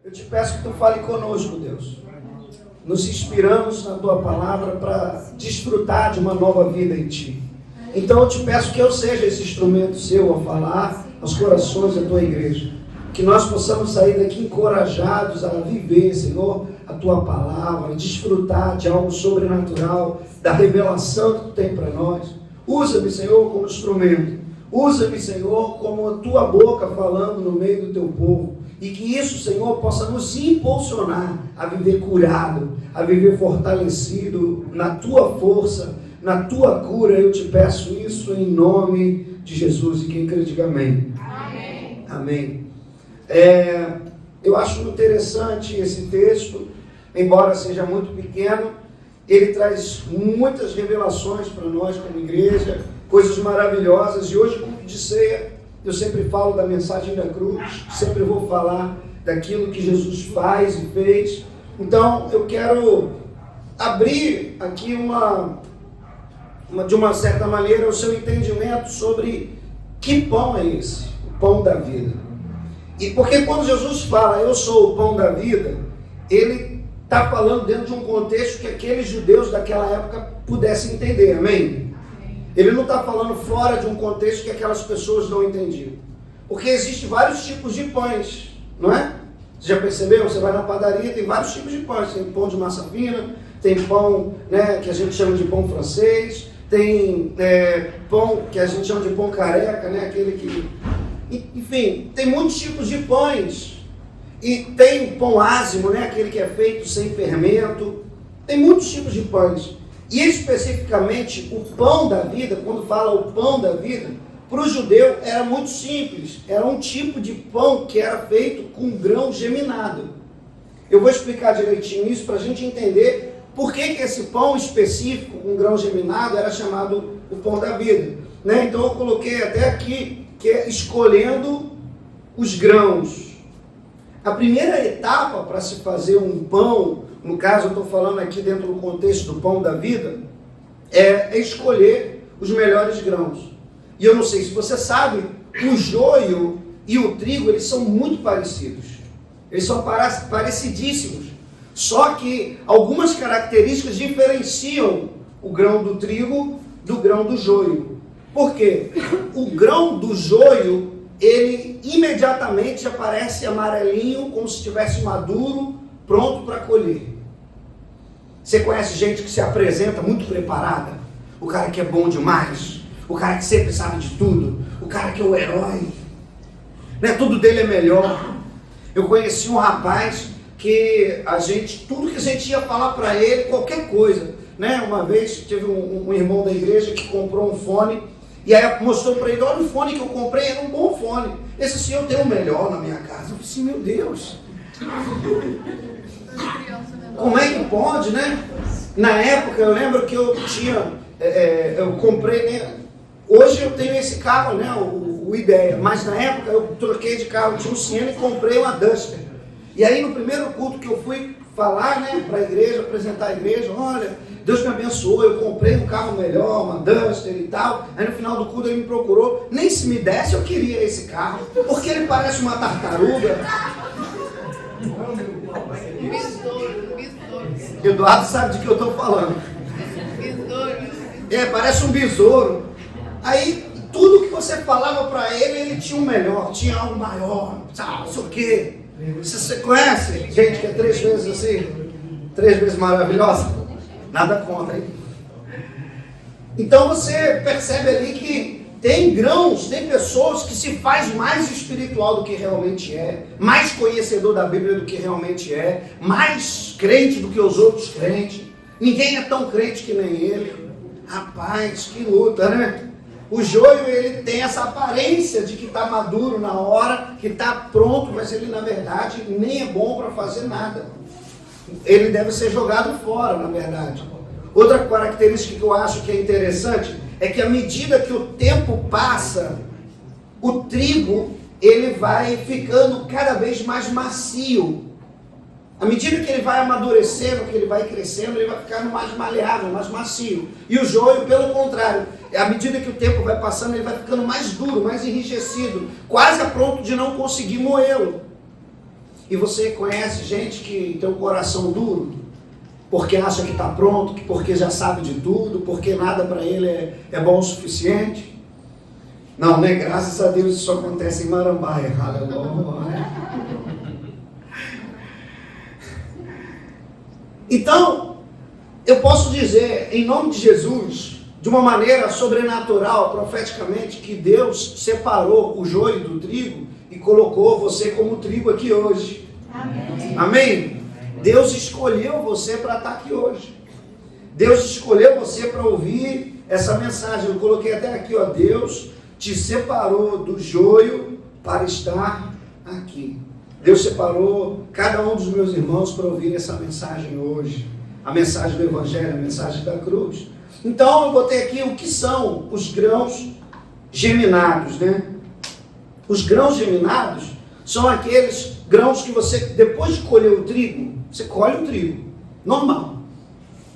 Eu te peço que tu fale conosco, Deus. Nos inspiramos na tua palavra para desfrutar de uma nova vida em ti. Então eu te peço que eu seja esse instrumento seu a falar aos corações da tua igreja. Que nós possamos sair daqui encorajados a viver, Senhor, a tua palavra, desfrutar de algo sobrenatural, da revelação que tu tem para nós. Usa-me, Senhor, como instrumento. Usa-me, Senhor, como a tua boca falando no meio do teu povo. E que isso, Senhor, possa nos impulsionar a viver curado, a viver fortalecido na tua força, na tua cura. Eu te peço isso em nome de Jesus. E quem crê, diga amém. Amém. Amém. Eu acho interessante esse texto, embora seja muito pequeno, ele traz muitas revelações para nós como igreja, coisas maravilhosas. E hoje, culto de ceia, eu sempre falo da mensagem da cruz, sempre vou falar daquilo que Jesus faz e fez. Então, eu quero abrir aqui de uma certa maneira o seu entendimento sobre que pão é esse, o pão da vida. E porque quando Jesus fala, eu sou o pão da vida, ele está falando dentro de um contexto que aqueles judeus daquela época pudessem entender, amém? Ele não está falando fora de um contexto que aquelas pessoas não entendiam. Porque existem vários tipos de pães, não é? Você já percebeu? Você vai na padaria, tem vários tipos de pães. Tem pão de massa fina, tem pão, né, que a gente chama de pão francês, tem pão que a gente chama de pão careca, né, aquele que... Enfim, tem muitos tipos de pães. E tem pão ázimo, né, aquele que é feito sem fermento. Tem muitos tipos de pães. E especificamente o pão da vida, quando fala o pão da vida, para o judeu era muito simples. Era um tipo de pão que era feito com grão geminado. Eu vou explicar direitinho isso para a gente entender por que esse pão específico com grão geminado era chamado o pão da vida. Né? Então eu coloquei até aqui, que é escolhendo os grãos. A primeira etapa para se fazer um pão, no caso eu estou falando aqui dentro do contexto do pão da vida, é escolher os melhores grãos. E eu não sei se você sabe, o joio e o trigo, eles são muito parecidos. Eles são parecidíssimos. Só que algumas características diferenciam o grão do trigo do grão do joio. Por quê? O grão do joio, ele imediatamente aparece amarelinho, como se estivesse maduro, pronto para colher. Você conhece gente que se apresenta muito preparada? O cara que é bom demais, o cara que sempre sabe de tudo, o cara que é o herói, né? Tudo dele é melhor. Eu conheci um rapaz que tudo que a gente ia falar para ele, qualquer coisa, né? Uma vez teve um irmão da igreja que comprou um fone, e aí mostrou para ele, olha o fone que eu comprei, era um bom fone. Esse assim, eu tenho o melhor na minha casa. Eu falei assim, meu Deus, como é que pode, né? Na época, eu lembro que eu tinha, eu comprei, né? Hoje eu tenho esse carro, né? O Ideia, mas na época eu troquei de carro, tinha um Siena e comprei uma Duster. E aí no primeiro culto que eu fui falar, né, para a igreja, apresentar a igreja, olha, Deus me abençoou, eu comprei um carro melhor, uma Duster e tal. Aí no final do culto ele me procurou, nem se me desse eu queria esse carro, porque ele parece uma tartaruga. Eduardo sabe de que eu estou falando. Parece um besouro. Aí tudo que você falava para ele, ele tinha o melhor, tinha algo maior, sabe, não sei o quê. Você conhece gente que é 3 vezes assim, 3 vezes maravilhosa? Nada contra, hein? Então você percebe ali que tem grãos, tem pessoas que se faz mais espiritual do que realmente é, mais conhecedor da Bíblia do que realmente é, mais crente do que os outros crentes. Ninguém é tão crente que nem ele. Rapaz, que luta, né? O joio, ele tem essa aparência de que está maduro na hora, que está pronto, mas ele na verdade nem é bom para fazer nada. Ele deve ser jogado fora, na verdade. Outra característica que eu acho que é interessante é que à medida que o tempo passa, o trigo, ele vai ficando cada vez mais macio. À medida que ele vai amadurecendo, que ele vai crescendo, ele vai ficando mais maleável, mais macio. E o joio, pelo contrário, à medida que o tempo vai passando, ele vai ficando mais duro, mais enrijecido, quase a ponto de não conseguir moê-lo. E você conhece gente que tem um coração duro, porque acha que está pronto, porque já sabe de tudo, porque nada para ele é bom o suficiente. Não, né? Graças a Deus isso acontece em Marambaia. Aleluia. Então, eu posso dizer, em nome de Jesus, de uma maneira sobrenatural, profeticamente, que Deus separou o joio do trigo e colocou você como trigo aqui hoje. Amém? Amém? Deus escolheu você para estar aqui hoje. Deus escolheu você para ouvir essa mensagem. Eu coloquei até aqui, ó, Deus te separou do joio para estar aqui. Deus separou cada um dos meus irmãos para ouvir essa mensagem hoje. A mensagem do Evangelho, a mensagem da cruz. Então eu botei aqui o que são os grãos geminados, né? Os grãos geminados são aqueles grãos que você, depois de colher o trigo, você colhe o trigo, normal,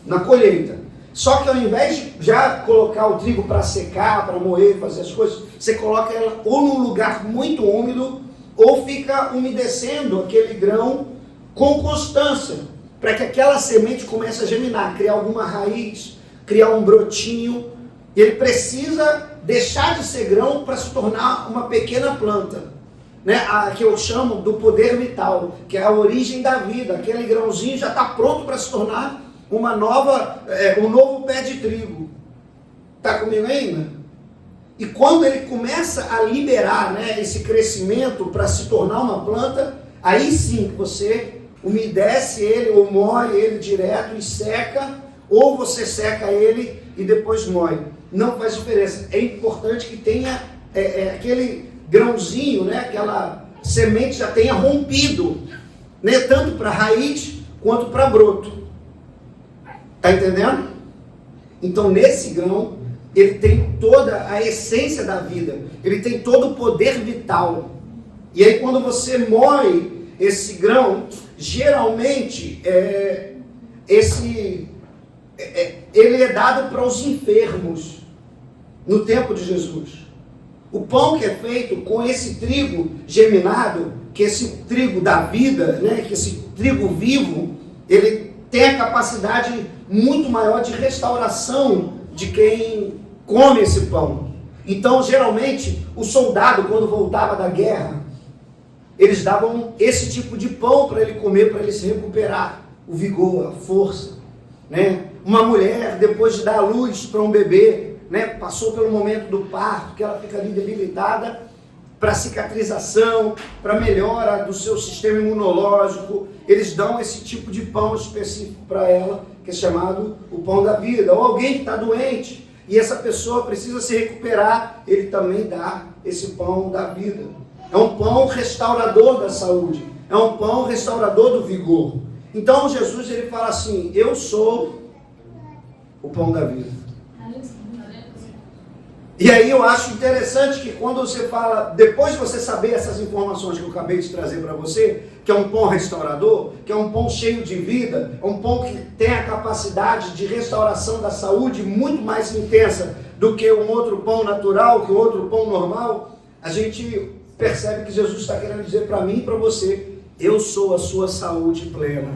na colheita. Só que ao invés de já colocar o trigo para secar, para moer, fazer as coisas, você coloca ela ou num lugar muito úmido, ou fica umedecendo aquele grão com constância, para que aquela semente comece a geminar, criar alguma raiz, criar um brotinho. E ele precisa deixar de ser grão para se tornar uma pequena planta, né? A que eu chamo do poder vital, que é a origem da vida. Aquele grãozinho já está pronto para se tornar um novo pé de trigo. Está comigo ainda? E quando ele começa a liberar, né, esse crescimento para se tornar uma planta, aí sim que você umedece ele ou moe ele direto e seca, ou você seca ele e depois moe. Não faz diferença. É importante que tenha aquele grãozinho, né, aquela semente já tenha rompido, né, tanto para raiz quanto para broto. Está entendendo? Então nesse grão ele tem toda a essência da vida, ele tem todo o poder vital. E aí quando você moe esse grão, geralmente ele é dado para os enfermos no tempo de Jesus. O pão que é feito com esse trigo geminado, que esse trigo da vida, né, que esse trigo vivo, ele tem a capacidade muito maior de restauração de quem come esse pão. Então, geralmente, o soldado, quando voltava da guerra, eles davam esse tipo de pão para ele comer, para ele se recuperar, o vigor, a força, né? Uma mulher, depois de dar à luz para um bebê, né, passou pelo momento do parto, que ela fica ali debilitada, para cicatrização, para melhora do seu sistema imunológico, eles dão esse tipo de pão específico para ela, que é chamado o pão da vida. Ou alguém que está doente, e essa pessoa precisa se recuperar, ele também dá esse pão da vida. É um pão restaurador da saúde, é um pão restaurador do vigor. Então Jesus, ele fala assim: eu sou o pão da vida. E aí eu acho interessante que quando você fala, depois de você saber essas informações que eu acabei de trazer para você, que é um pão restaurador, que é um pão cheio de vida, é um pão que tem a capacidade de restauração da saúde muito mais intensa do que um outro pão natural, que um outro pão normal, a gente percebe que Jesus está querendo dizer para mim e para você: eu sou a sua saúde plena,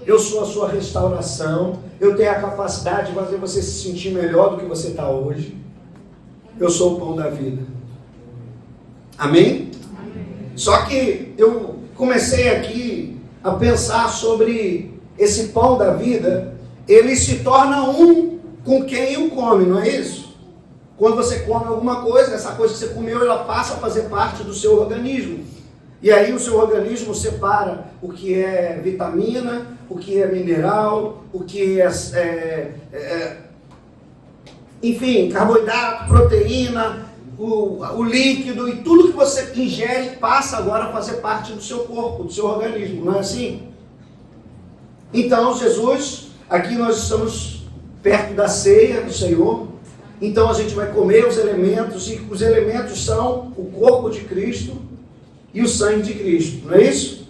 eu sou a sua restauração, eu tenho a capacidade de fazer você se sentir melhor do que você está hoje. Eu sou o pão da vida. Amém? Amém? Só que eu comecei aqui a pensar sobre esse pão da vida. Ele se torna um com quem o come, não é isso? Quando você come alguma coisa, essa coisa que você comeu, ela passa a fazer parte do seu organismo. E aí o seu organismo separa o que é vitamina, o que é mineral, o que enfim, carboidrato, proteína, o líquido, e tudo que você ingere passa agora a fazer parte do seu corpo, do seu organismo, não é assim? Então Jesus, aqui nós estamos perto da ceia do Senhor, então a gente vai comer os elementos, e os elementos são o corpo de Cristo e o sangue de Cristo, não é isso?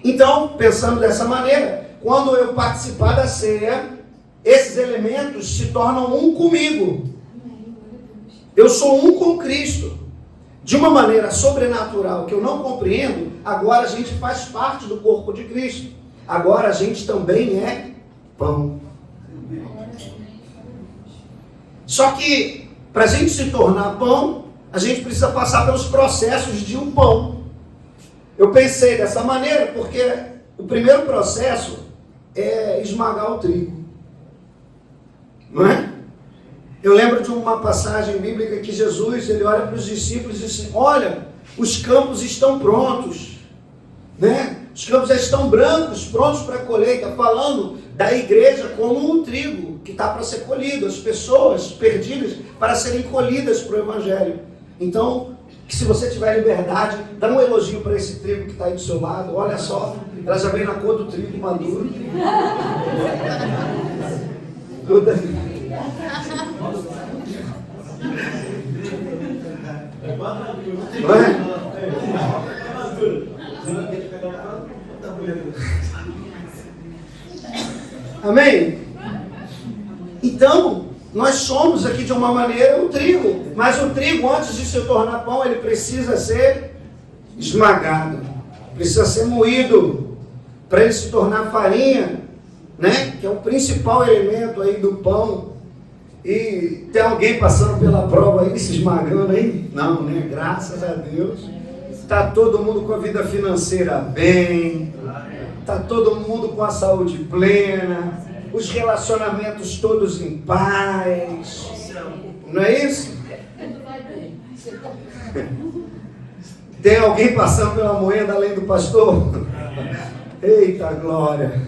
Então, pensando dessa maneira, quando eu participar da ceia, esses elementos se tornam um comigo. Eu sou um com Cristo. de uma maneira sobrenatural que eu não compreendo, agora a gente faz parte do corpo de Cristo. Agora a gente também é pão. Só que, para a gente se tornar pão, a gente precisa passar pelos processos de um pão. Eu pensei dessa maneira porque o primeiro processo é esmagar o trigo. Não é? Eu lembro de uma passagem bíblica que Jesus, ele olha para os discípulos e diz assim, olha, os campos estão prontos, né? Os campos já estão brancos, prontos para a colheita, falando da igreja como o trigo que está para ser colhido, as pessoas perdidas para serem colhidas para o evangelho. Então, que se você tiver liberdade, dá um elogio para esse trigo que está aí do seu lado, olha só, ela já vem na cor do trigo maduro. Não é? Amém? Então, nós somos aqui de uma maneira o trigo, mas o trigo, antes de se tornar pão, ele precisa ser esmagado, precisa ser moído, para ele se tornar farinha, né? Que é o principal elemento aí do pão. E tem alguém passando pela prova aí, se esmagando aí? Não, né? Graças a Deus. Está todo mundo com a vida financeira bem, está todo mundo com a saúde plena, os relacionamentos todos em paz. Não é isso? Tem alguém passando pela moeda além do pastor? Eita glória!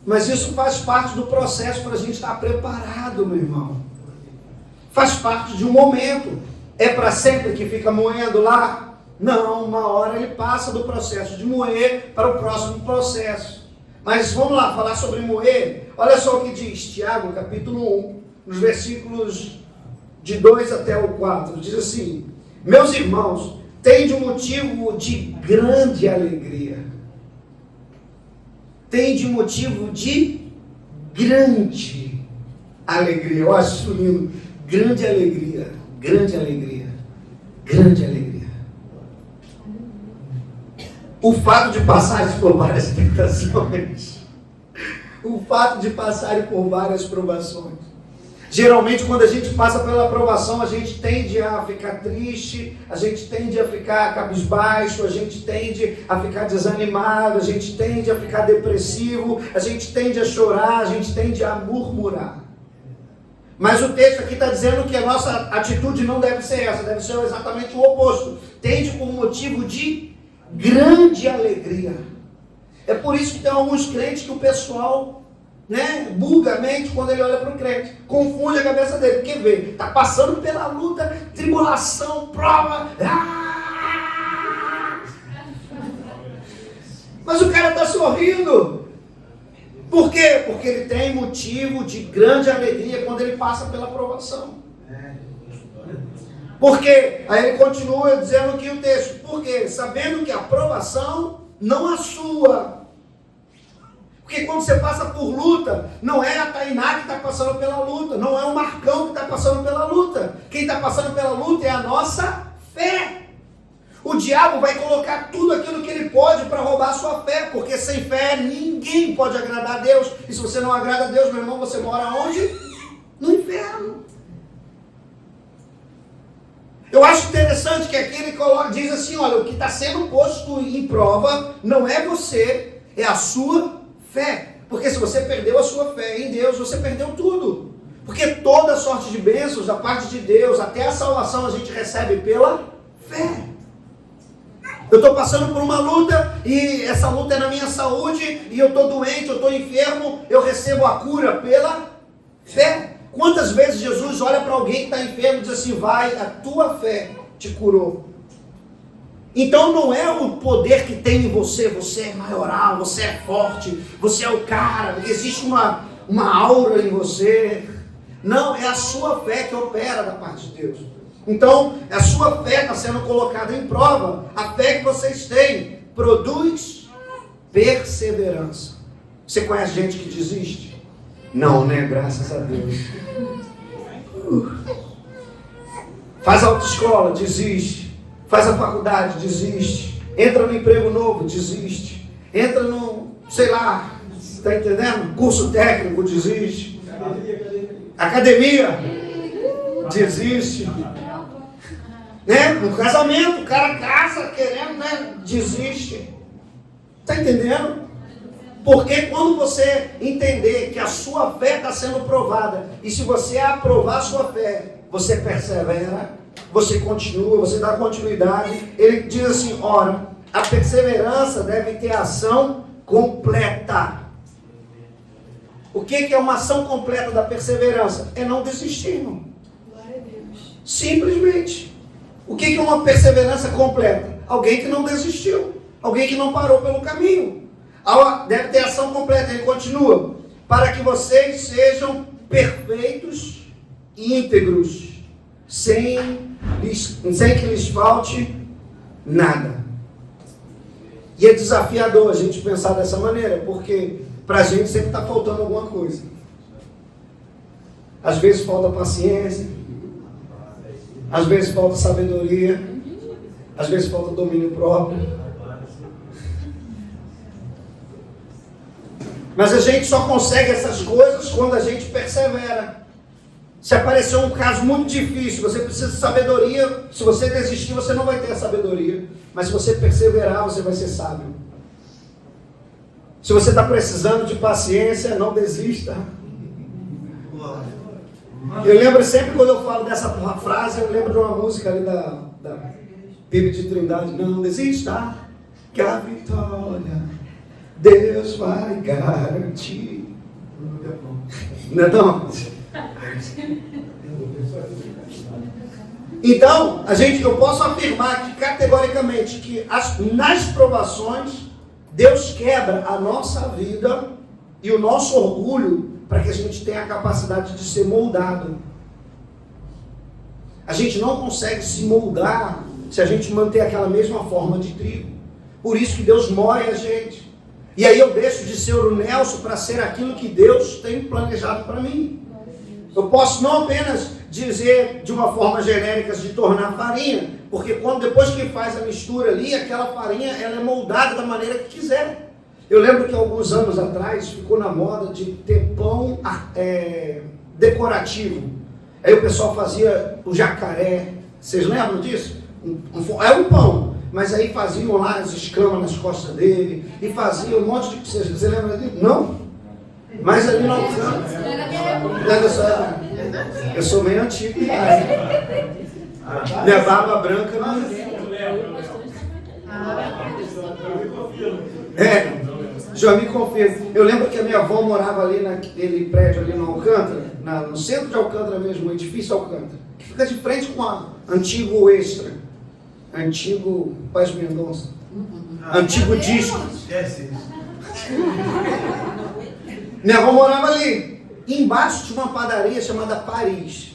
Mas isso faz parte do processo para a gente estar preparado, meu irmão. Faz parte de um momento. É para sempre que fica moendo lá? Não, uma hora ele passa do processo de moer para o próximo processo. Mas vamos lá, falar sobre moer. Olha só o que diz Tiago, capítulo 1, nos versículos de 2 até o 4. Diz assim, meus irmãos, tende um motivo de grande alegria. Tende motivo de grande alegria. Eu acho isso lindo. Grande alegria. Grande alegria. Grande alegria. O fato de passarem por várias tentações. O fato de passarem por várias provações. Geralmente, quando a gente passa pela aprovação, a gente tende a ficar triste, a gente tende a ficar cabisbaixo, a gente tende a ficar desanimado, a gente tende a ficar depressivo, a gente tende a chorar, a gente tende a murmurar. Mas o texto aqui está dizendo que a nossa atitude não deve ser essa, deve ser exatamente o oposto. Tende por motivo de grande alegria. É por isso que tem alguns crentes que o pessoal... buga a mente quando ele olha para o crente, confunde a cabeça dele, porque vê, está passando pela luta, tribulação, prova, mas o cara está sorrindo. Por quê? Porque ele tem motivo de grande alegria quando ele passa pela provação. Por quê? Aí ele continua dizendo aqui o texto, porque sabendo que a provação não a sua. Porque quando você passa por luta, não é a Tainá que está passando pela luta, não é o Marcão que está passando pela luta. Quem está passando pela luta é a nossa fé. O diabo vai colocar tudo aquilo que ele pode para roubar a sua fé, porque sem fé ninguém pode agradar a Deus. E se você não agrada a Deus, meu irmão, você mora onde? No inferno. Eu acho interessante que aqui ele diz assim, olha, o que está sendo posto em prova não é você, é a sua fé. Porque se você perdeu a sua fé em Deus, você perdeu tudo. Porque toda sorte de bênçãos da parte de Deus, até a salvação a gente recebe pela fé. Eu estou passando por uma luta e essa luta é na minha saúde e eu estou doente, eu estou enfermo, eu recebo a cura pela fé. Quantas vezes Jesus olha para alguém que está enfermo e diz assim, vai, a tua fé te curou. Então não é o poder que tem em você, você é maioral, você é forte, você é o cara, existe uma aura em você. Não, é a sua fé que opera da parte de Deus. Então, a sua fé está sendo colocada em prova. A fé que vocês têm produz perseverança. Você conhece gente que desiste? Não, né? Graças a Deus. Faz a autoescola, desiste. Faz a faculdade, desiste. Entra no emprego novo, desiste. Entra no, sei lá, está entendendo? Curso técnico, desiste. Academia, desiste. Né? No casamento, o cara casa querendo, né? Desiste. Está entendendo? Porque quando você entender que a sua fé está sendo provada, e se você aprovar a sua fé, você persevera, você continua, você dá continuidade. Ele diz assim, ora, a perseverança deve ter ação completa. O que é uma ação completa da perseverança? É não desistir, irmão. Simplesmente. O que é uma perseverança completa? Alguém que não desistiu. Alguém que não parou pelo caminho. Deve ter ação completa. Ele continua. Para que vocês sejam perfeitos e íntegros. Sem que lhes falte nada. E é desafiador a gente pensar dessa maneira. Porque para a gente sempre está faltando alguma coisa. Às vezes falta paciência. Às vezes falta sabedoria. Às vezes falta domínio próprio. Mas a gente só consegue essas coisas quando a gente persevera. Se aparecer um caso muito difícil, você precisa de sabedoria. Se você desistir, você não vai ter a sabedoria. Mas se você perseverar, você vai ser sábio. Se você está precisando de paciência, não desista. Eu lembro sempre quando eu falo dessa frase, eu lembro de uma música ali da Bíblia de Trindade. Não desista, que a vitória Deus vai garantir. Não é não? Então, eu posso afirmar que categoricamente que nas provações Deus quebra a nossa vida e o nosso orgulho para que a gente tenha a capacidade de ser moldado. A gente não consegue se moldar se a gente manter aquela mesma forma de trigo. Por isso que Deus moe a gente. E aí eu deixo de ser o Nelson para ser aquilo que Deus tem planejado para mim. Eu posso não apenas dizer de uma forma genérica de tornar farinha, porque depois que faz a mistura ali, aquela farinha ela é moldada da maneira que quiser. Eu lembro que alguns anos atrás ficou na moda de ter pão decorativo. Aí o pessoal fazia o jacaré. Vocês lembram disso? É um pão, mas aí faziam lá as escamas nas costas dele e faziam um monte de... Você lembra disso? Não? Mas ali não... Eu sou meio antigo. Minha barba branca não... Já me confirma. Eu lembro que a minha avó morava ali naquele prédio ali no Alcântara, no centro de Alcântara mesmo, o edifício Alcântara, que fica de frente com o antigo Extra, antigo Paz Mendonça, antigo Disco. Minha avó morava ali. E embaixo tinha uma padaria chamada Paris.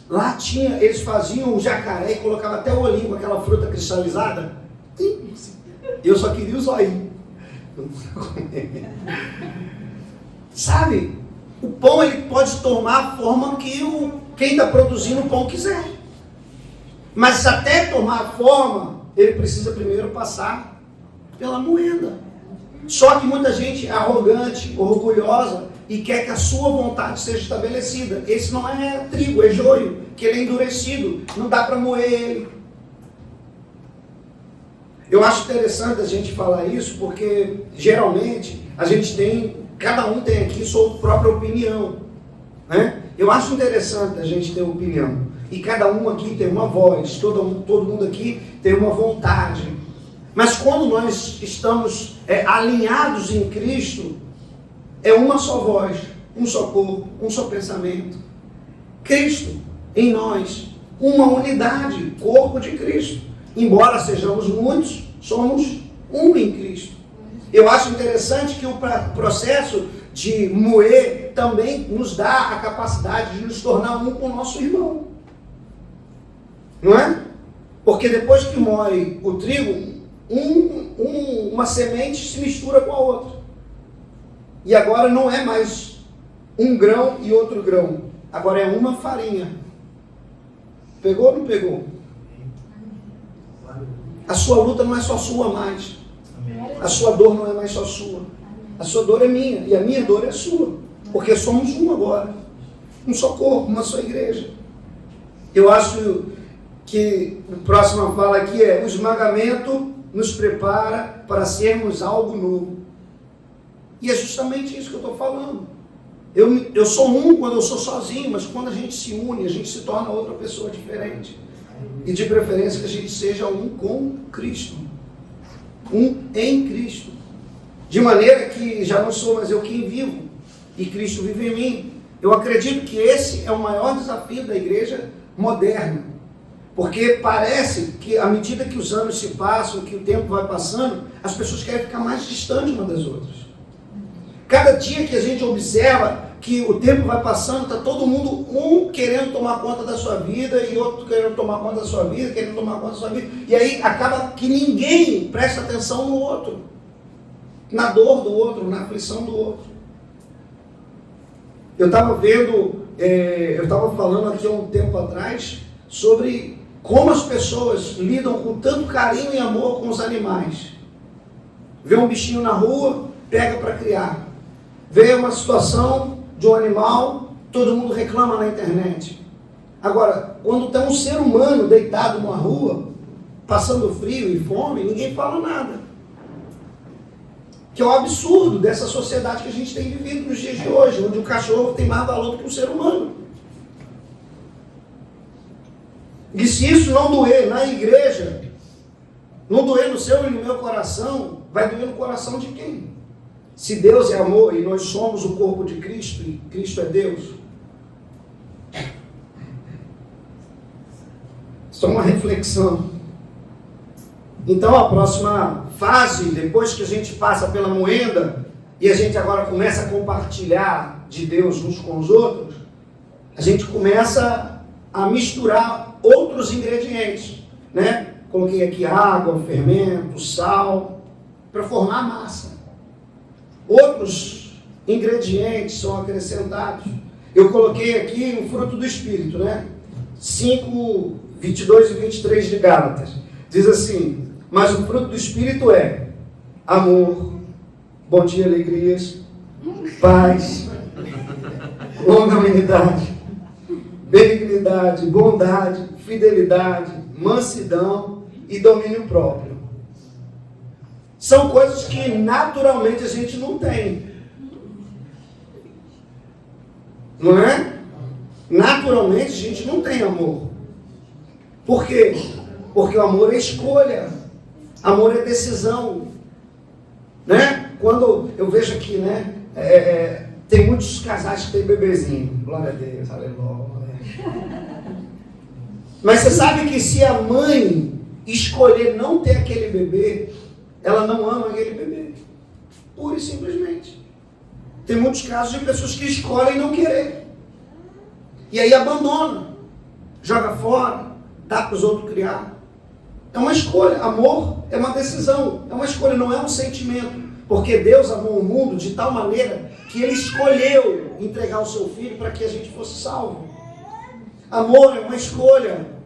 Lá eles faziam o jacaré e colocavam até o olhinho com aquela fruta cristalizada. Eu só queria o zóio. Sabe? O pão ele pode tomar a forma que quem está produzindo o pão quiser. Mas até tomar a forma, ele precisa primeiro passar pela moenda. Só que muita gente é arrogante, orgulhosa e quer que a sua vontade seja estabelecida. Esse não é trigo, é joio, que ele é endurecido, não dá para moer ele. Eu acho interessante a gente falar isso porque geralmente cada um tem aqui sua própria opinião, né? Eu acho interessante a gente ter opinião e cada um aqui tem uma voz, todo mundo aqui tem uma vontade. Mas quando nós estamos alinhados em Cristo, é uma só voz, um só corpo, um só pensamento. Cristo em nós, uma unidade, corpo de Cristo. Embora sejamos muitos, somos um em Cristo. Eu acho interessante que o processo de moer também nos dá a capacidade de nos tornar um com o nosso irmão. Não é? Porque depois que moe o trigo, uma semente se mistura com a outra. E agora não é mais um grão e outro grão. Agora é uma farinha. Pegou ou não pegou? A sua luta não é só sua mais. A sua dor não é mais só sua. A sua dor é minha e a minha dor é sua. Porque somos um agora. Um só corpo, uma só igreja. Eu acho que a próxima fala aqui é: o esmagamento nos prepara para sermos algo novo. E é justamente isso que eu estou falando. Eu sou um quando eu sou sozinho, mas quando a gente se une, a gente se torna outra pessoa diferente. E de preferência que a gente seja um com Cristo. Um em Cristo. De maneira que já não sou mais eu quem vivo, e Cristo vive em mim. Eu acredito que esse é o maior desafio da igreja moderna. Porque parece que à medida que os anos se passam, que o tempo vai passando, as pessoas querem ficar mais distantes umas das outras. Cada dia que a gente observa que o tempo vai passando, está todo mundo, um querendo tomar conta da sua vida, e outro querendo tomar conta da sua vida, querendo tomar conta da sua vida. E aí acaba que ninguém presta atenção no outro. Na dor do outro, na aflição do outro. Eu estava falando aqui há um tempo atrás sobre como as pessoas lidam com tanto carinho e amor com os animais. Vê um bichinho na rua, pega para criar. Vê uma situação de um animal, todo mundo reclama na internet. Agora, quando tem um ser humano deitado numa rua, passando frio e fome, ninguém fala nada. Que é o absurdo dessa sociedade que a gente tem vivido nos dias de hoje, onde o cachorro tem mais valor do que o ser humano. E se isso não doer na igreja, não doer no seu e no meu coração, vai doer no coração de quem? Se Deus é amor e nós somos o corpo de Cristo e Cristo é Deus. Só uma reflexão. Então a próxima fase, depois que a gente passa pela moenda e a gente agora começa a compartilhar de Deus uns com os outros, a gente começa a misturar outros ingredientes, né? Coloquei aqui água, fermento, sal, para formar massa. Outros ingredientes são acrescentados. Eu coloquei aqui o fruto do Espírito, né? 5, 22 e 23 de Gálatas. Diz assim: mas o fruto do Espírito é amor, bondade, alegrias, paz, longanimidade, benignidade, bondade, fidelidade, mansidão e domínio próprio. São coisas que naturalmente a gente não tem. Não é? Naturalmente a gente não tem amor. Por quê? Porque o amor é escolha. Amor é decisão. Né? Quando eu vejo aqui, né? Tem muitos casais que têm bebezinho. Glória a Deus, aleluia. Mas você sabe que se a mãe escolher não ter aquele bebê, ela não ama aquele bebê. Pura e simplesmente. Tem muitos casos de pessoas que escolhem não querer. E aí abandona. Joga fora. Dá para os outros criar. É uma escolha. Amor é uma decisão. É uma escolha, não é um sentimento. Porque Deus amou o mundo de tal maneira que Ele escolheu entregar o seu Filho para que a gente fosse salvo. Amor é uma escolha.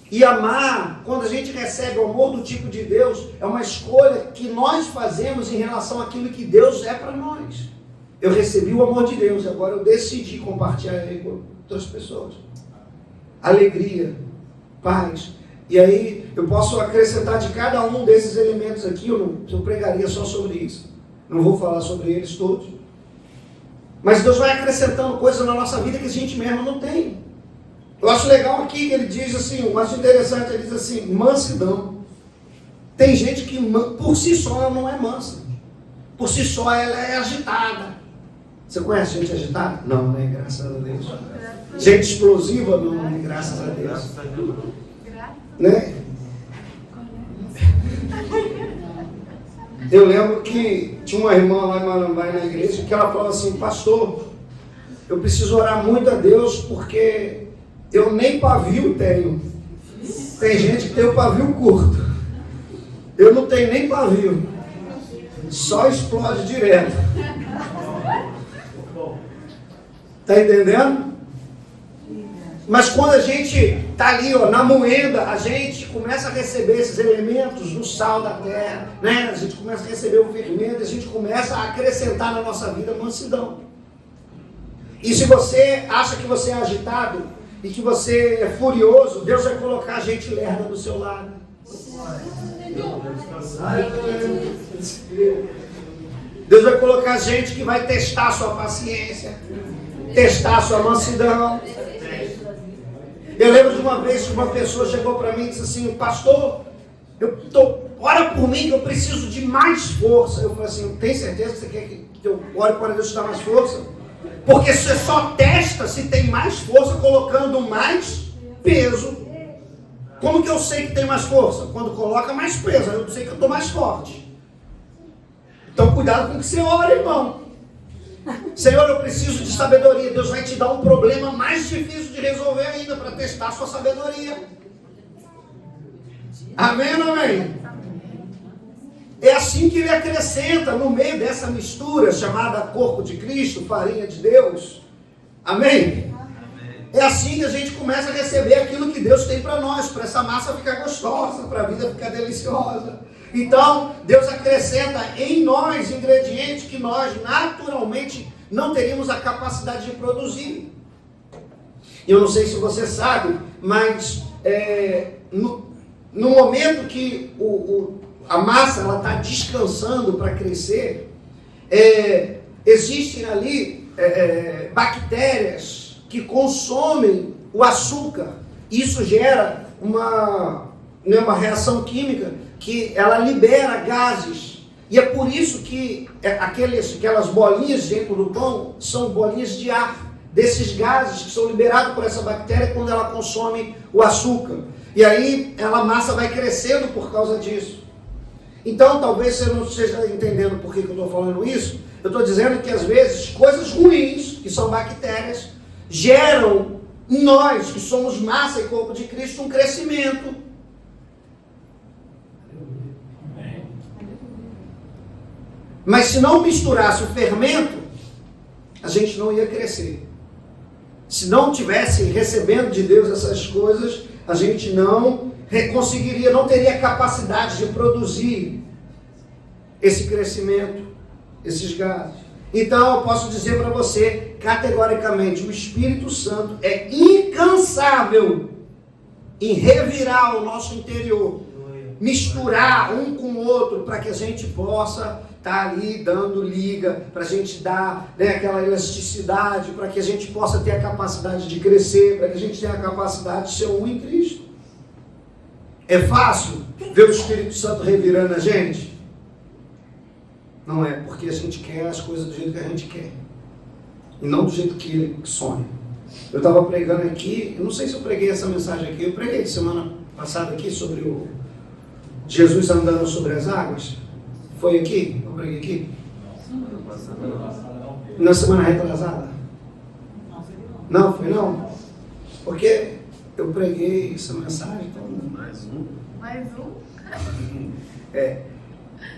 E amar, quando a gente recebe o amor do tipo de Deus, é uma escolha que nós fazemos em relação àquilo que Deus é para nós. Eu recebi o amor de Deus, agora eu decidi compartilhar ele com outras pessoas. Alegria, paz. E aí eu posso acrescentar de cada um desses elementos aqui, eu pregaria só sobre isso. Não vou falar sobre eles todos. Mas Deus vai acrescentando coisas na nossa vida que a gente mesmo não tem. Eu acho legal aqui que ele diz assim, o mais interessante, ele diz assim, mansidão. Tem gente que por si só ela não é mansa. Por si só ela é agitada. Você conhece gente agitada? Não, né? Graças a Deus. Gente explosiva? Não, né? Graças a Deus. Né? Eu lembro que tinha uma irmã lá em Marambai na igreja que ela falou assim: pastor, eu preciso orar muito a Deus porque eu nem pavio tenho. Tem gente que tem o pavio curto. Eu não tenho nem pavio. Só explode direto. Está entendendo? Mas quando a gente está ali, ó, na moenda, a gente começa a receber esses elementos do sal da terra, né? A gente começa a receber o fermento, a gente começa a acrescentar na nossa vida mansidão. E se você acha que você é agitado e que você é furioso, Deus vai colocar a gente lerda do seu lado. Deus vai colocar gente que vai testar a sua paciência, testar a sua mansidão. Eu lembro de uma vez que uma pessoa chegou para mim e disse assim: pastor, ora por mim que eu preciso de mais força. Eu falei assim: tem certeza que você quer que eu ore para Deus te dar mais força? Porque você só testa se tem mais força colocando mais peso. Como que eu sei que tem mais força? Quando coloca mais peso, eu sei que eu estou mais forte. Então cuidado com o que você ora, irmão. Senhor, eu preciso de sabedoria. Deus vai te dar um problema mais difícil de resolver ainda, para testar a sua sabedoria. Amém ou não amém? É assim que ele acrescenta no meio dessa mistura chamada corpo de Cristo, farinha de Deus. Amém? É assim que a gente começa a receber aquilo que Deus tem para nós, para essa massa ficar gostosa, para a vida ficar deliciosa. Então, Deus acrescenta em nós ingredientes que nós naturalmente não teríamos a capacidade de produzir. Eu não sei se você sabe, mas no momento que a massa está descansando para crescer, existem ali bactérias que consomem o açúcar. Isso gera uma reação química que ela libera gases. E é por isso que aquelas bolinhas dentro do pão são bolinhas de ar, desses gases que são liberados por essa bactéria quando ela consome o açúcar. E aí a massa vai crescendo por causa disso. Então talvez você não esteja entendendo por que eu estou falando isso. Eu estou dizendo que às vezes coisas ruins, que são bactérias, geram em nós, que somos massa e corpo de Cristo, um crescimento. Mas se não misturasse o fermento, a gente não ia crescer. Se não tivesse recebendo de Deus essas coisas, a gente não conseguiria, não teria capacidade de produzir esse crescimento, esses gases. Então eu posso dizer para você, categoricamente, o Espírito Santo é incansável em revirar o nosso interior, misturar um com o outro, para que a gente possa estar ali dando liga, para a gente dar, né, aquela elasticidade, para que a gente possa ter a capacidade de crescer, para que a gente tenha a capacidade de ser um em Cristo. É fácil ver o Espírito Santo revirando a gente? Não é, porque a gente quer as coisas do jeito que a gente quer, e não do jeito que ele sonha. Eu estava pregando aqui, eu não sei se eu preguei essa mensagem aqui, eu preguei semana passada aqui sobre o Jesus andando sobre as águas. Foi aqui? Eu preguei aqui? Na semana retrasada? Não, foi não? Porque eu preguei essa mensagem, então... Mais um?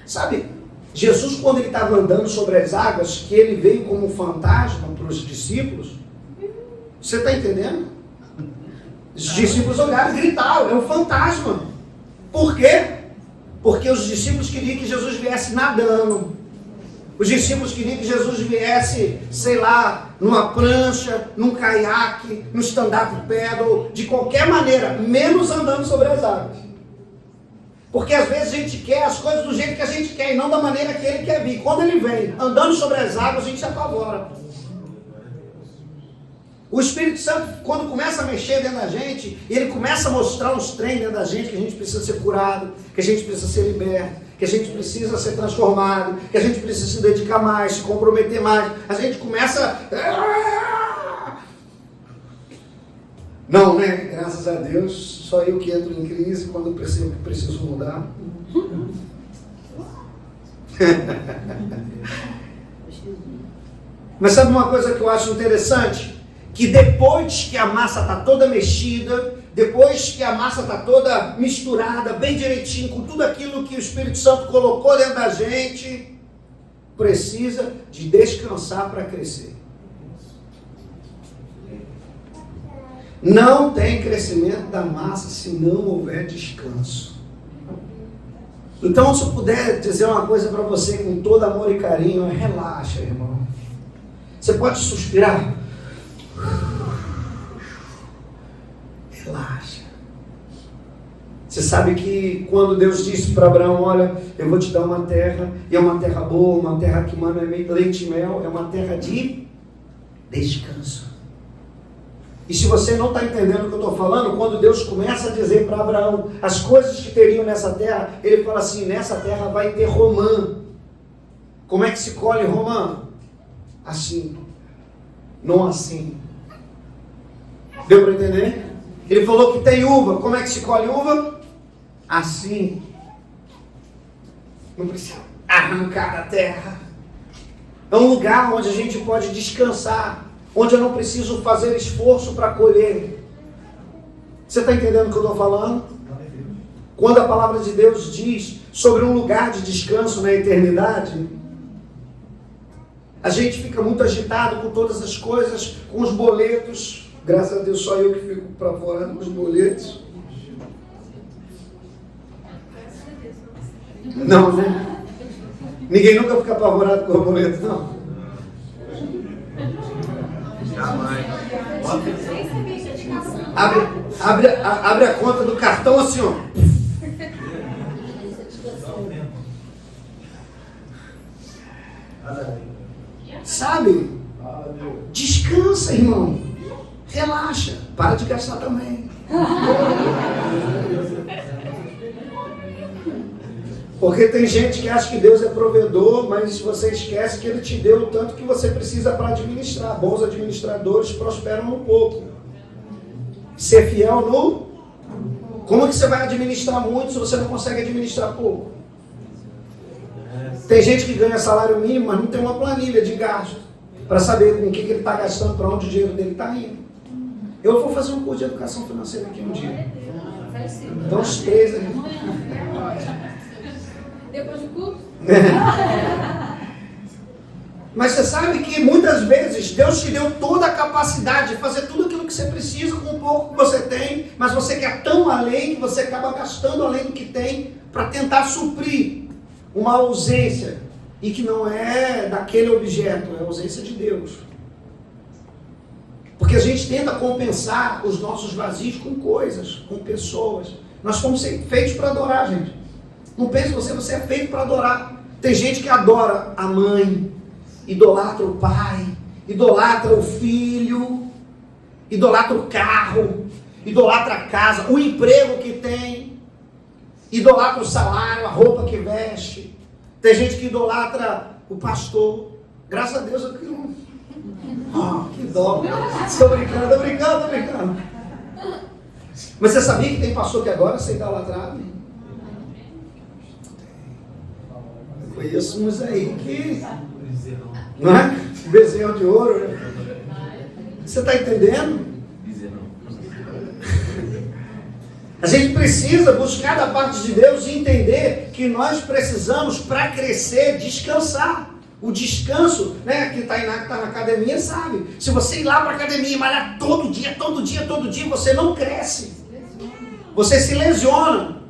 Sabe, Jesus, quando ele estava andando sobre as águas, que ele veio como um fantasma para os discípulos, você está entendendo? Os discípulos olharam e gritaram: é um fantasma. Por quê? Porque os discípulos queriam que Jesus viesse nadando. Os discípulos queriam que Jesus viesse, sei lá, numa prancha, num caiaque, no stand-up paddle, de qualquer maneira, menos andando sobre as águas. Porque às vezes a gente quer as coisas do jeito que a gente quer e não da maneira que ele quer vir. Quando ele vem andando sobre as águas, a gente se apavora. O Espírito Santo, quando começa a mexer dentro da gente, ele começa a mostrar uns trem dentro da gente, que a gente precisa ser curado, que a gente precisa ser liberto, que a gente precisa ser transformado, que a gente precisa se dedicar mais, se comprometer mais. A gente começa... Não, né? Graças a Deus, só eu que entro em crise quando eu percebo que preciso mudar. Mas sabe uma coisa que eu acho interessante? Que depois que a massa está toda mexida, depois que a massa está toda misturada, bem direitinho, com tudo aquilo que o Espírito Santo colocou dentro da gente, precisa de descansar para crescer. Não tem crescimento da massa se não houver descanso. Então, se eu puder dizer uma coisa para você com todo amor e carinho, relaxa, irmão. Você pode suspirar. Relaxa. Você sabe que quando Deus disse para Abraão, olha, eu vou te dar uma terra, e é uma terra boa, uma terra que mana leite e mel, é uma terra de descanso. E se você não está entendendo o que eu estou falando, quando Deus começa a dizer para Abraão as coisas que teriam nessa terra, ele fala assim, nessa terra vai ter romã. Como é que se colhe romã? Assim, não assim. Deu para entender? Ele falou que tem uva. Como é que se colhe uva? Assim. Não precisa arrancar da terra. É um lugar onde a gente pode descansar, onde eu não preciso fazer esforço para colher. Você está entendendo o que eu estou falando? Quando a palavra de Deus diz sobre um lugar de descanso na eternidade, a gente fica muito agitado com todas as coisas, com os boletos. Graças a Deus só eu que fico para fora com os boletos. Não, né? Ninguém nunca fica apavorado com o boleto, não. Abre a conta do cartão assim, ó. Sabe? Descansa, irmão. Relaxa. Para de gastar também. Porque tem gente que acha que Deus é provedor, mas você esquece que Ele te deu o tanto que você precisa para administrar. Bons administradores prosperam no pouco. Ser fiel no... Como que você vai administrar muito se você não consegue administrar pouco? Tem gente que ganha salário mínimo, mas não tem uma planilha de gasto para saber com o que ele está gastando, para onde o dinheiro dele está indo. Eu vou fazer um curso de educação financeira aqui um dia. Então os três aí. Depois do culto? Mas você sabe que muitas vezes Deus te deu toda a capacidade de fazer tudo aquilo que você precisa com o pouco que você tem, mas você quer tão além que você acaba gastando além do que tem para tentar suprir uma ausência, e que não é daquele objeto, é a ausência de Deus. Porque a gente tenta compensar os nossos vazios com coisas, com pessoas. Nós fomos feitos para adorar, gente. Não pense você é feito para adorar. Tem gente que adora a mãe, idolatra o pai, idolatra o filho, idolatra o carro, idolatra a casa, o emprego que tem, idolatra o salário, a roupa que veste. Tem gente que idolatra o pastor. Graças a Deus eu não... Oh, que dó. Estou brincando. Mas você sabia que tem pastor que agora você idolatrado? Eu conheço uns aí que... Não é? Bezerro de ouro, né? Você está entendendo? A gente precisa buscar da parte de Deus e entender que nós precisamos, para crescer, descansar. O descanso, né, que está na academia, sabe? Se você ir lá para a academia e malhar todo dia, você não cresce. Você se lesiona.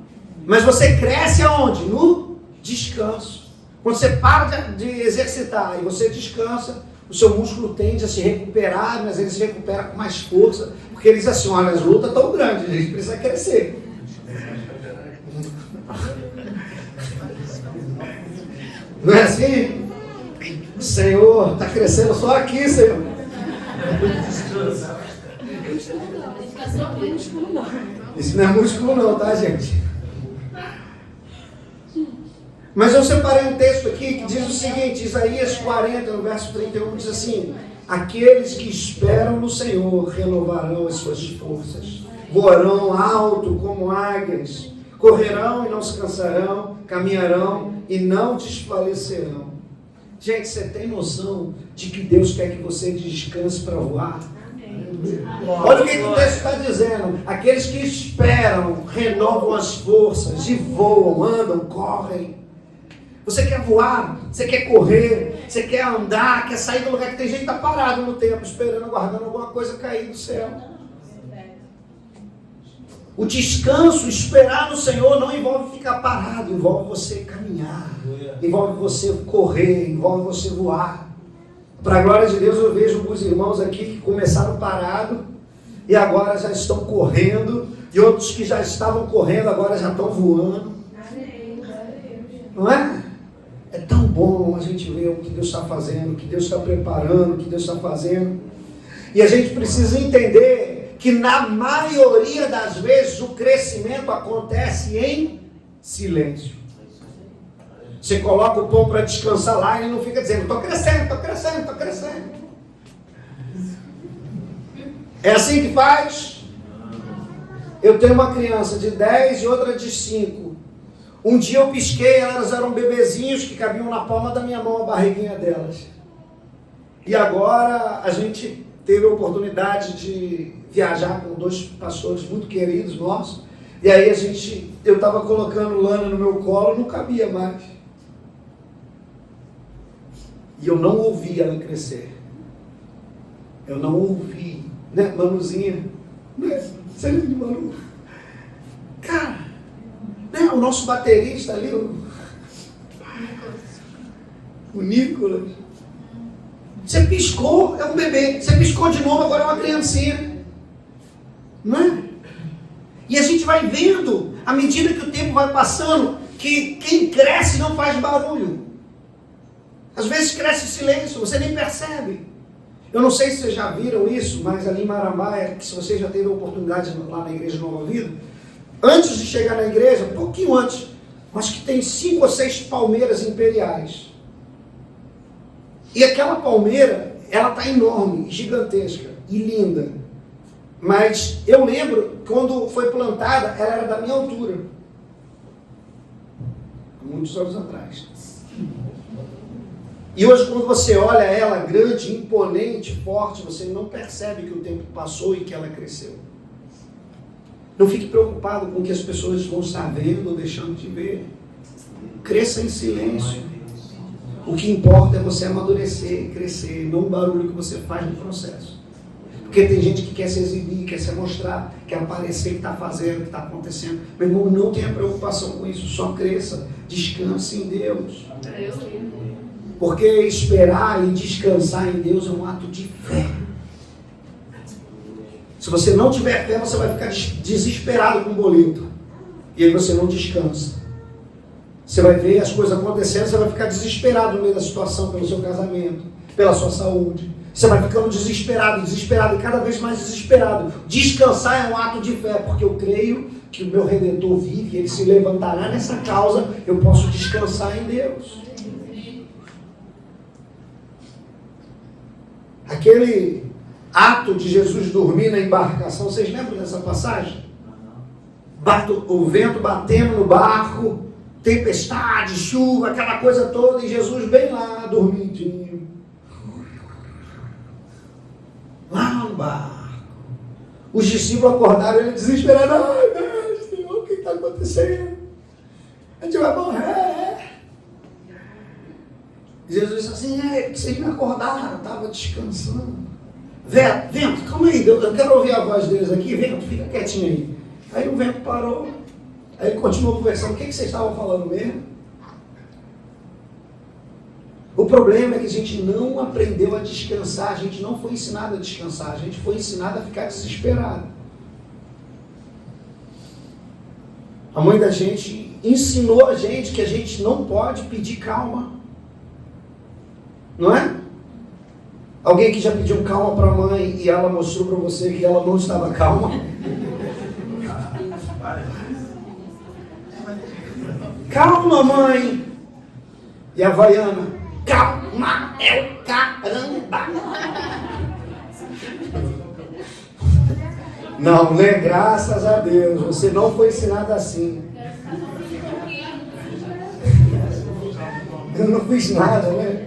Mas você cresce aonde? No descanso. Quando você para de exercitar e você descansa, o seu músculo tende a se recuperar, mas ele se recupera com mais força, porque ele diz assim, olha, as lutas estão grandes, a gente precisa crescer. Não é assim? Senhor, está crescendo só aqui, Senhor. Isso não é músculo não, tá, gente? Mas eu separei um texto aqui que diz o seguinte, Isaías 40, no verso 31, diz assim, aqueles que esperam no Senhor renovarão as suas forças, voarão alto como águias, correrão e não se cansarão, caminharão e não desfalecerão. Gente, você tem noção de que Deus quer que você descanse para voar? Olha o que o texto está dizendo. Aqueles que esperam renovam as forças e voam, andam, correm. Você quer voar, você quer correr, você quer andar, quer sair do lugar que tem gente que está parado no tempo, esperando, aguardando alguma coisa cair do céu. O descanso, esperar no Senhor, não envolve ficar parado, envolve você caminhar, envolve você correr, envolve você voar. Para a glória de Deus, eu vejo alguns irmãos aqui que começaram parado e agora já estão correndo, e outros que já estavam correndo agora já estão voando. Não é? É tão bom a gente ver o que Deus está fazendo, o que Deus está preparando, o que Deus está fazendo. E a gente precisa entender que na maioria das vezes o crescimento acontece em silêncio. Você coloca o pão para descansar lá e ele não fica dizendo, estou crescendo, estou crescendo, estou crescendo. É assim que faz? Eu tenho uma criança de 10 e outra de 5. Um dia eu pisquei, elas eram bebezinhos que cabiam na palma da minha mão, a barriguinha delas. E agora a gente teve a oportunidade de viajar com 2 pastores muito queridos nossos. E aí eu estava colocando Lana no meu colo, não cabia mais. E eu não ouvi ela crescer. Eu não ouvi, né, Manuzinha? Né? Você lembra de Manu? Cara, né, o nosso baterista ali, o Nicolas. Você piscou, é um bebê. Você piscou de novo, agora é uma criancinha. Não é? E a gente vai vendo, à medida que o tempo vai passando, que quem cresce não faz barulho. Às vezes cresce em silêncio, você nem percebe. Eu não sei se vocês já viram isso, mas ali em Marambaia, que se você já teve a oportunidade lá na igreja Nova Vida, antes de chegar na igreja, um pouquinho antes, acho que tem 5 ou 6 palmeiras imperiais. E aquela palmeira, ela está enorme, gigantesca e linda. Mas eu lembro, quando foi plantada, ela era da minha altura. Muitos anos atrás. E hoje, quando você olha ela grande, imponente, forte, você não percebe que o tempo passou e que ela cresceu. Não fique preocupado com o que as pessoas vão estar vendo ou deixando de ver. Cresça em silêncio. O que importa é você amadurecer, crescer, não o barulho que você faz no processo. Porque tem gente que quer se exibir, quer se mostrar, quer aparecer que está fazendo, que está acontecendo. Meu irmão, não tenha preocupação com isso, só cresça, descanse em Deus. Porque esperar e descansar em Deus é um ato de fé. Se você não tiver fé, você vai ficar desesperado com o boleto. E aí você não descansa. Você vai ver as coisas acontecendo, você vai ficar desesperado no meio da situação, pelo seu casamento, pela sua saúde. Você vai ficando desesperado e cada vez mais desesperado. Descansar é um ato de fé, porque eu creio que o meu Redentor vive, ele se levantará nessa causa, eu posso descansar em Deus. Aquele ato de Jesus dormir na embarcação, vocês lembram dessa passagem? O vento batendo no barco, tempestade, chuva, aquela coisa toda, e Jesus bem lá, dormidinho. Lá no barco. Os discípulos acordaram, ele desesperado. Ai, Deus, Senhor, o que está acontecendo? A gente vai morrer. Jesus disse assim, vocês me acordaram, eu estava descansando. Vento, calma aí, eu quero ouvir a voz deles aqui. Vento, fica quietinho aí. Aí o vento parou. Aí ele continuou conversando. O que vocês estavam falando mesmo? O problema é que a gente não aprendeu a descansar. A gente não foi ensinado a descansar. A gente foi ensinado a ficar desesperado. A mãe da gente ensinou a gente que a gente não pode pedir calma. Não é? Alguém que já pediu calma para a mãe e ela mostrou para você que ela não estava calma? Calma, mãe! E a Havaiana, calma, é o caramba! Não, né? Graças a Deus, você não foi ensinado assim. Eu não fiz nada, né?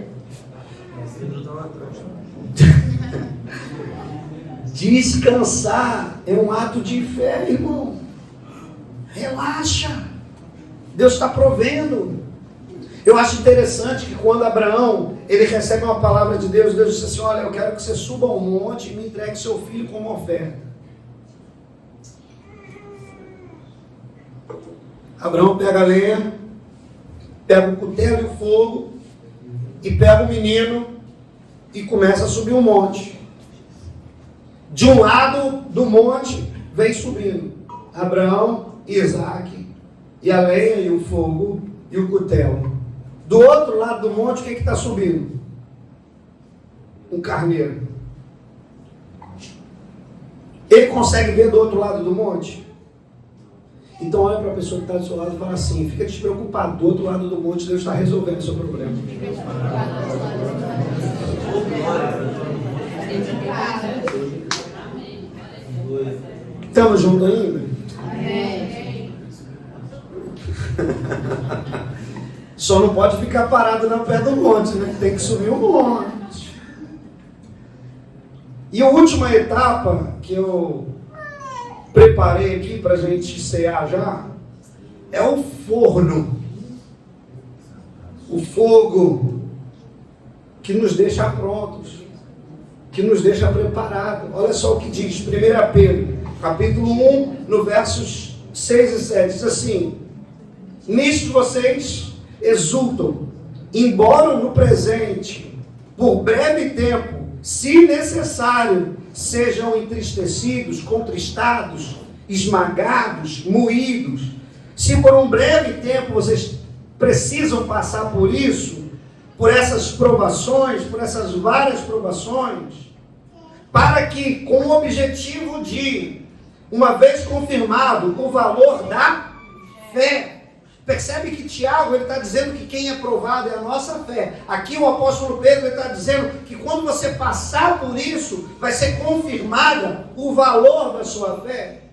Descansar é um ato de fé, irmão. Relaxa. Deus está provendo. Eu acho interessante que quando Abraão, ele recebe uma palavra de Deus, Deus disse assim, olha, eu quero que você suba ao monte e me entregue seu filho como oferta. Abraão pega a lenha, pega o cutelo e o fogo, e pega o menino e começa a subir um monte. De um lado do monte vem subindo Abraão e Isaac, e a lenha e o fogo e o cutelo. Do outro lado do monte, o que está subindo? Um carneiro. Ele consegue ver do outro lado do monte? Então olha para a pessoa que está do seu lado e fala assim: fica despreocupado, do outro lado do monte Deus está resolvendo o seu problema. Estamos juntos ainda? Amém. Só não pode ficar parado na pé do monte, né? Tem que subir o monte. E a última etapa que eu preparei aqui para a gente cear já é o forno. O fogo que nos deixa prontos, que nos deixa preparados. Olha só o que diz 1 Pedro, capítulo 1, no versos 6 e 7. Diz assim: nisto vocês exultam, embora no presente, por breve tempo, se necessário, sejam entristecidos, contristados, esmagados, moídos. Se por um breve tempo vocês precisam passar por isso, por essas provações, por essas várias provações, para que, com o objetivo de, uma vez confirmado o valor da fé, percebe que Tiago está dizendo que quem é provado é a nossa fé. Aqui o apóstolo Pedro está dizendo que quando você passar por isso, vai ser confirmada o valor da sua fé.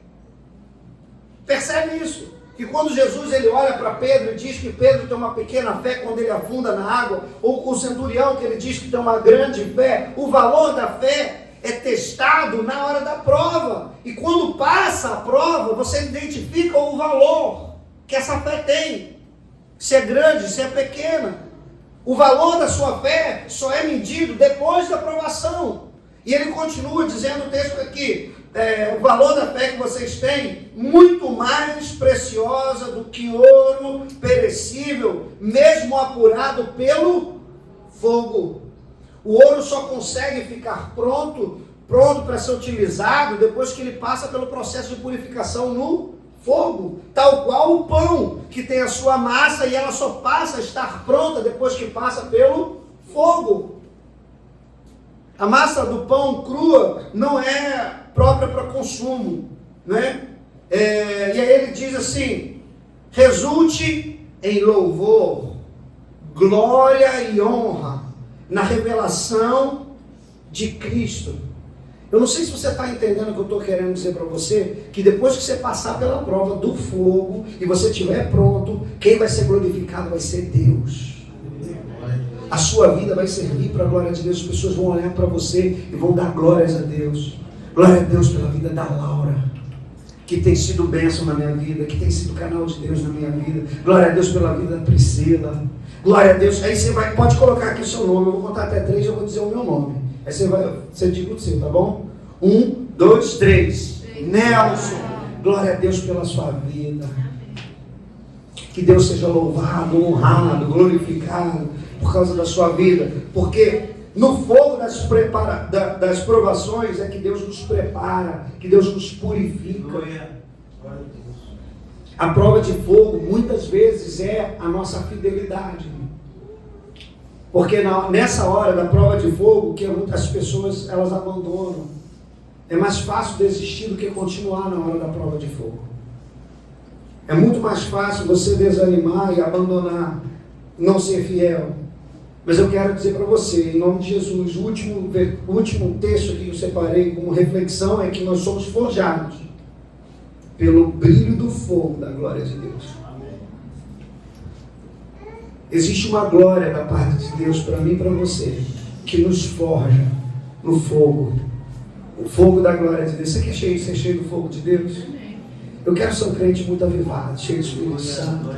Percebe isso? Que quando Jesus ele olha para Pedro e diz que Pedro tem uma pequena fé quando ele afunda na água, ou com o centurião que ele diz que tem uma grande fé, o valor da fé é testado na hora da prova. E quando passa a prova, você identifica o valor que essa fé tem, se é grande, se é pequena. O valor da sua fé só é medido depois da provação. E ele continua dizendo o texto aqui, o valor da fé que vocês têm, muito mais preciosa do que ouro perecível, mesmo apurado pelo fogo. O ouro só consegue ficar pronto para ser utilizado depois que ele passa pelo processo de purificação no fogo, tal qual o pão, que tem a sua massa e ela só passa a estar pronta depois que passa pelo fogo. A massa do pão crua não é própria para consumo, né? E aí ele diz assim: resulte em louvor, glória e honra na revelação de Cristo. Eu não sei se você está entendendo o que eu estou querendo dizer para você, que depois que você passar pela prova do fogo e você estiver pronto, quem vai ser glorificado vai ser Deus. A sua vida vai servir para a glória de Deus. As pessoas vão olhar para você e vão dar glórias a Deus. Glória a Deus pela vida da Laura, que tem sido bênção na minha vida, que tem sido canal de Deus na minha vida. Glória a Deus pela vida da Priscila. Glória a Deus. Aí você pode colocar aqui o seu nome. Eu vou contar até 3 e eu vou dizer o meu nome. Aí você diga o seu, tá bom? 1, 2, 3. Nelson. Glória a Deus pela sua vida. Que Deus seja louvado, honrado, glorificado por causa da sua vida. Porque no fogo das provações é que Deus nos prepara, que Deus nos purifica. A prova de fogo muitas vezes é a nossa fidelidade. Porque nessa hora da prova de fogo, que muitas pessoas elas abandonam. É mais fácil desistir do que continuar na hora da prova de fogo. É muito mais fácil você desanimar e abandonar, não ser fiel. Mas eu quero dizer para você, em nome de Jesus, o último texto que eu separei como reflexão é que nós somos forjados pelo brilho do fogo da glória de Deus. Existe uma glória da parte de Deus para mim e para você, que nos forja no fogo. O fogo da glória de Deus. Você quer ser cheio do fogo de Deus? Eu quero ser um crente muito avivado, cheio do Espírito Santo.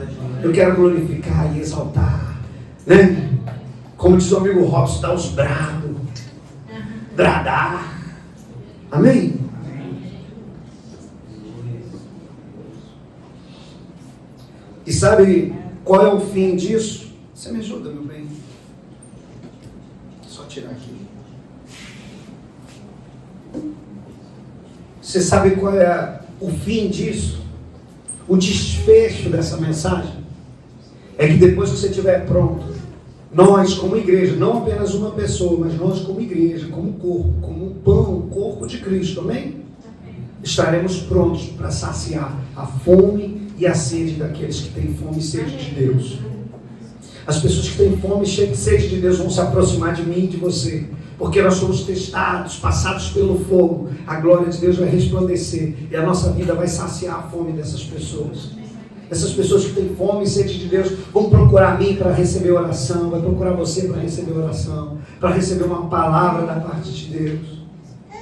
Eu quero glorificar e exaltar, né? Como diz o amigo Robson, dar os brados, bradar. Amém? E sabe qual é o fim disso? Você me ajuda, meu bem? Só tirar aqui. Você sabe qual é o fim disso? O desfecho dessa mensagem? É que depois que você estiver pronto, nós como igreja, não apenas uma pessoa, mas nós como igreja, como corpo, como pão, o corpo de Cristo, amém? Estaremos prontos para saciar a fome e a sede daqueles que têm fome e sede de Deus. As pessoas que têm fome e sede de Deus vão se aproximar de mim e de você, porque nós somos testados, passados pelo fogo. A glória de Deus vai resplandecer e a nossa vida vai saciar a fome dessas pessoas. Essas pessoas que têm fome e sede de Deus vão procurar mim para receber oração, vai procurar você para receber oração, para receber uma palavra da parte de Deus.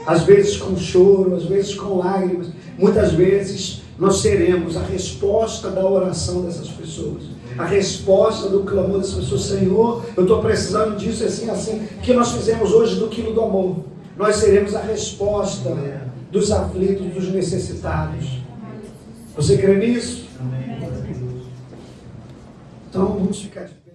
Às vezes com choro, às vezes com lágrimas. Muitas vezes nós seremos a resposta da oração dessas pessoas. A resposta do clamor dessas pessoas. Senhor, eu estou precisando disso, assim. O que nós fizemos hoje do quilo do amor. Nós seremos a resposta dos aflitos, dos necessitados. Você crê nisso? Então vamos ficar de pé.